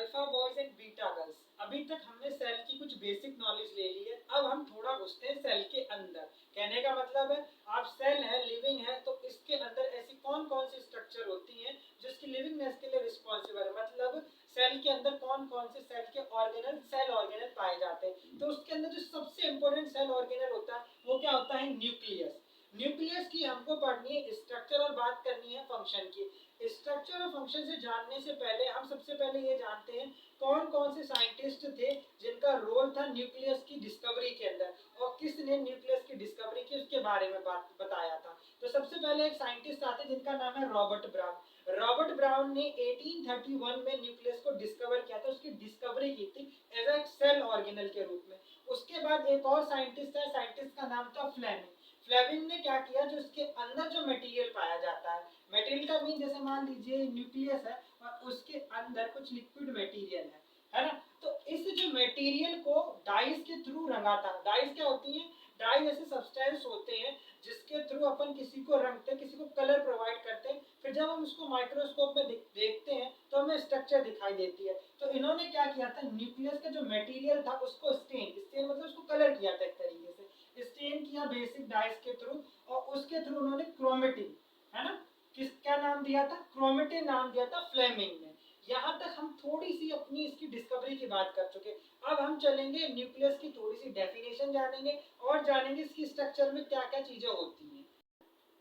Alpha boys and beta girls, अभी तक हमने सेल की कुछ बेसिक नॉलेज ले ली है। अब हम थोड़ा घुसते हैं सेल के अंदर। कहने का मतलब है आप सेल है, लिविंग है, तो इसके अंदर ऐसी कौन कौन सी स्ट्रक्चर होती हैं जो इसकी लिविंगनेस के लिए रिस्पॉन्सिबल है। मतलब सेल के अंदर कौन कौन से सेल के ऑर्गेनल, सेल ऑर्गेनल पाए जाते हैं। तो उसके अंदर जो सबसे इंपॉर्टेंट सेल ऑर्गेनल होता है वो क्या होता है, न्यूक्लियस। न्यूक्लियस की हमको पढ़नी है स्ट्रक्चर और बात करनी है फंक्शन की। स्ट्रक्चर और फंक्शन से जानने से पहले हम सबसे पहले ये जानते हैं कौन कौन से साइंटिस्ट थे जिनका रोल था न्यूक्लियस की डिस्कवरी के अंदर, और किसने न्यूक्लियस की डिस्कवरी की उसके बारे में बात बताया था। तो सबसे पहले एक साइंटिस्ट आते हैं जिनका नाम है रॉबर्ट ब्राउन। रॉबर्ट ब्राउन ने 1831 में न्यूक्लियस को डिस्कवर किया था, उसकी डिस्कवरी की थी एज अ सेल ऑर्गेनल के रूप में। उसके बाद एक और साइंटिस्ट है, साइंटिस्ट का नाम था फ्लेमिंग। फ्लेमिंग ने क्या किया, जो इसके अंदर जो मटेरियल पाया जाता है, मटेरियल का मीन जैसे मान लीजिए न्यूक्लियस है और उसके अंदर कुछ लिक्विड मटेरियल है ना, तो इस जो मटेरियल को डाइस के थ्रू रंगा था। डाइस क्या होती है, डाइस ऐसे सब्सटेंस होते हैं जिसके थ्रू अपन किसी को रंगते हैं, किसी को कलर प्रोवाइड करते हैं, फिर जब हम उसको माइक्रोस्कोप में देखते हैं तो हमें स्ट्रक्चर दिखाई देती है। तो इन्होंने क्या किया था, न्यूक्लियस का जो मटेरियल था उसको स्टेन मतलब उसको कलर किया था, एक तरीके से स्टेन किया बेसिक डाइस के थ्रू, और उसके थ्रू उन्होंने क्रोमेटिन, है ना, क्या नाम दिया था, क्रोमेटिन नाम दिया था फ्लेमिंग ने। यहाँ तक हम थोड़ी सी अपनी इसकी डिस्कवरी की बात कर चुके। अब हम चलेंगे न्यूक्लियस की थोड़ी सी डेफिनेशन जानेंगे और जानेंगे इसकी स्ट्रक्चर में क्या क्या चीजें होती हैं।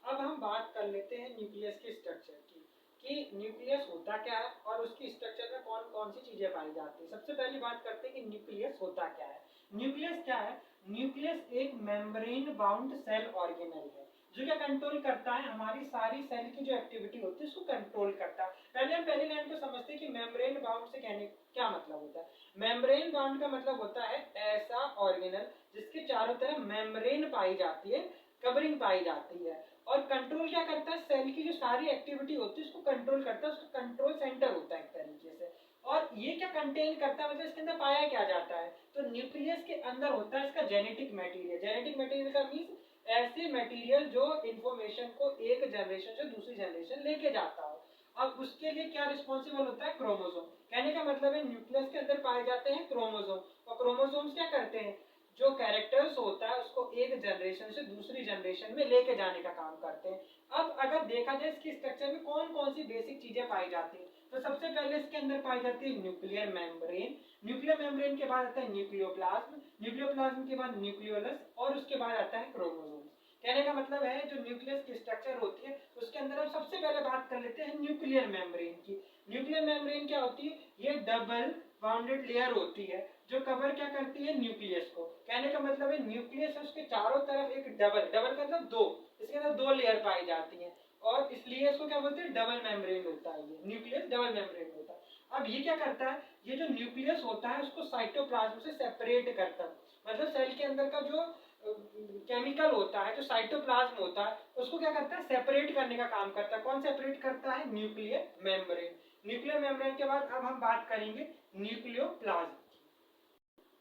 अब हम बात कर लेते हैं न्यूक्लियस के स्ट्रक्चर की, कि न्यूक्लियस होता क्या है और उसकी स्ट्रक्चर में कौन कौन सी चीजें पाई जाती है। सबसे पहली बात करते हैं कि न्यूक्लियस होता क्या है। न्यूक्लियस क्या है, न्यूक्लियस एक मेम्ब्रेन बाउंड सेल ऑर्गेनल है जो क्या कंट्रोल करता है, हमारी सारी सेल की जो एक्टिविटी होती है उसको कंट्रोल करता है। पहले हम पहली लाइन को समझते हैं कि मेम्ब्रेन बाउंड से कहने क्या मतलब होता है। मेम्ब्रेन बाउंड का मतलब होता है ऐसा ऑर्गेनल जिसके चारों तरफ मेम्ब्रेन पाई जाती है, कवरिंग पाई जाती है, और कंट्रोल क्या करता है, सेल की जो सारी एक्टिविटी होती है उसको कंट्रोल करता है, उसका कंट्रोल सेंटर होता है एक तरीके से। और ये क्या कंटेन करता है, मतलब इसके अंदर पाया क्या जाता है, तो न्यूक्लियस के अंदर होता है इसका जेनेटिक मटेरियल। जेनेटिक मटेरियल का मीन्स ऐसे मटेरियल जो इंफॉर्मेशन को एक जनरेशन से दूसरी जनरेशन लेके जाता हो। अब उसके लिए क्या रिस्पॉन्सिबल होता है, क्रोमोसोम। कहने का मतलब है न्यूक्लियस के अंदर पाए जाते हैं क्रोमोसोम, और क्रोमोसोम्स क्या करते हैं, जो कैरेक्टर्स होता है उसको एक जनरेशन से दूसरी जनरेशन में लेके जाने का काम करते हैं। अब अगर देखा जाए इसकी स्ट्रक्चर में कौन कौन सी बेसिक चीजें पाई जाती हैं, तो सबसे पहले इसके अंदर पाई जाती है न्यूक्लियर मेम्ब्रेन। न्यूक्लियर मेम्ब्रेन के बाद आता है न्यूक्लियोप्लाज्म, न्यूक्लियोप्लाज्म के बाद न्यूक्लियोलस, और उसके बाद आता है क्रोमोसोम। कहने का मतलब है जो न्यूक्लियस की स्ट्रक्चर होती है उसके अंदर हम सबसे पहले बात कर लेते हैं न्यूक्लियर मेम्ब्रेन की। न्यूक्लियर मेम्ब्रेन क्या होती है, ये डबल बाउंडेड लेयर होती है जो कवर क्या करती है, न्यूक्लियस को। कहने का मतलब है न्यूक्लियस है उसके चारों तरफ एक डबल, डबल का मतलब दो, इसके अंदर दो लेयर पाई जाती है, और इसलिए इसको क्या बोलते हैं, डबल मेम्ब्रेन होता है, ये न्यूक्लियस डबल मेम्ब्रेन होता है। अब ये क्या करता है, ये जो न्यूक्लियस होता है उसको साइटोप्लाज्म से सेपरेट करता है, मतलब सेल के अंदर का जो केमिकल होता है, जो साइटोप्लाज्म होता है, उसको क्या करता है, सेपरेट करने का काम करता है। कौन सेपरेट करता है, न्यूक्लियर मेम्ब्रेन। न्यूक्लियर मेम्ब्रेन के बाद अब हम बात करेंगे न्यूक्लियोप्लाज्म।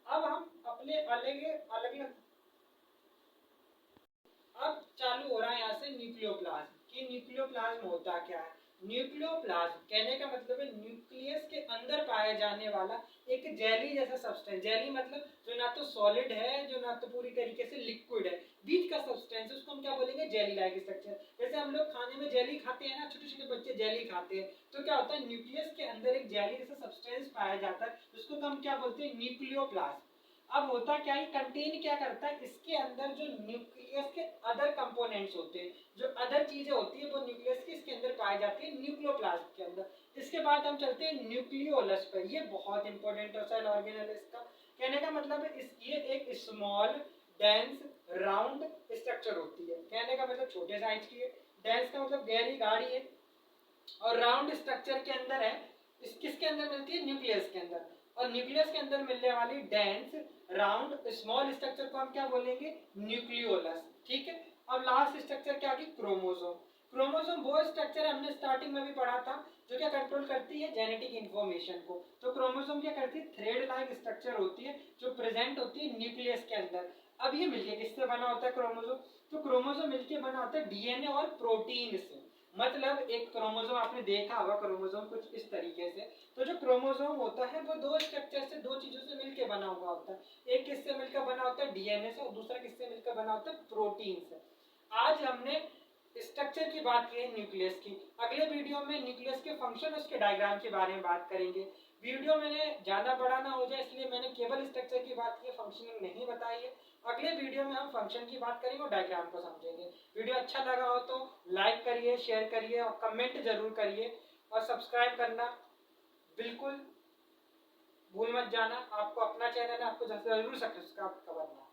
अब हम अपने अलग अलग अब चालू हो रहा है यहाँ से न्यूक्लियोप्लाज्म, कि न्यूक्लियोप्लाज्म होता क्या है। न्यूक्लियोप्लाज्म कहने का मतलब है न्यूक्लियस के अंदर पाया जाने वाला एक जेली जैसा सब्सटेंस। जेली मतलब जो ना तो सॉलिड है, जो ना तो पूरी तरीके से लिक्विड है, बीच का सब्सटेंस, उसको हम क्या बोलेंगे, जेली लाइक स्ट्रक्चर। जैसे हम लोग खाने में जेली खाते हैं ना, छोटे छोटे बच्चे जेली खाते हैं, तो क्या होता है, न्यूक्लियस के अंदर एक जेली जैसा सब्सटेंस पाया जाता है, उसको हम क्या बोलते हैं, न्यूक्लियोप्लाज्म। अब होता क्या है, कंटेन क्या करता है, इसके अंदर जो न्यूक्लियस के अदर कंपोनेंट्स होते हैं, जो अदर चीजें होती है वो न्यूक्लियस के इसके अंदर पाई जाती है, न्यूक्लियोप्लाज्म के अंदर। इसके बाद हम चलते हैं न्यूक्लियोलस पर। ये बहुत इंपॉर्टेंट सेल ऑर्गेनल है इसका। कहने का मतलब है ये एक स्मॉल डेंस राउंड स्ट्रक्चर होती है। कहने का मतलब छोटे साइज की है, डेंस का मतलब गहरी गाढ़ी है, और राउंड स्ट्रक्चर के अंदर है। इस किसके अंदर मिलती है, न्यूक्लियस के अंदर। और न्यूक्लियस के अंदर मिलने वाली डेंस राउंड स्मॉल स्ट्रक्चर को हम क्या बोलेंगे, न्यूक्लियोलस। ठीक है। अब लास्ट स्ट्रक्चर क्या होगी, क्रोमोसोम। क्रोमोसोम वो स्ट्रक्चर हमने स्टार्टिंग में भी पढ़ा था जो क्या कंट्रोल करती है, जेनेटिक इंफॉर्मेशन को। तो क्रोमोसोम क्या करती है, थ्रेड लाइक स्ट्रक्चर होती है जो प्रेजेंट होती है न्यूक्लियस के अंदर। अब ये मिलके किससे बना होता है, क्रोमोसोम। तो क्रोमोसोम मिलके बना होता है डीएनए और प्रोटीन से। मतलब एक क्रोमोसोम आपने देखा होगा, क्रोमोसोम कुछ इस तरीके से। तो जो क्रोमोसोम होता है वो दो स्ट्रक्चर से, दो चीजों से मिलकर बना हुआ होता है। एक किससे मिलकर बना होता है, डीएनए से, और दूसरा किससे मिलकर बना होता है, प्रोटीन से। आज हमने स्ट्रक्चर की बात की है, न्यूक्लियस की। अगले वीडियो में न्यूक्लियस के फंक्शन, उसके डायग्राम के बारे में बात करेंगे। वीडियो मैंने ज्यादा बड़ा ना हो जाए इसलिए मैंने केवल स्ट्रक्चर की बात की, फंक्शनिंग नहीं बताई है। अगले वीडियो में हम फंक्शन की बात करेंगे और डायग्राम को समझेंगे। वीडियो अच्छा लगा हो तो लाइक करिए, शेयर करिए और कमेंट जरूर करिए, और सब्सक्राइब करना बिल्कुल भूल मत जाना। आपको अपना चैनल है, आपको जरूर सब्सक्राइब करना।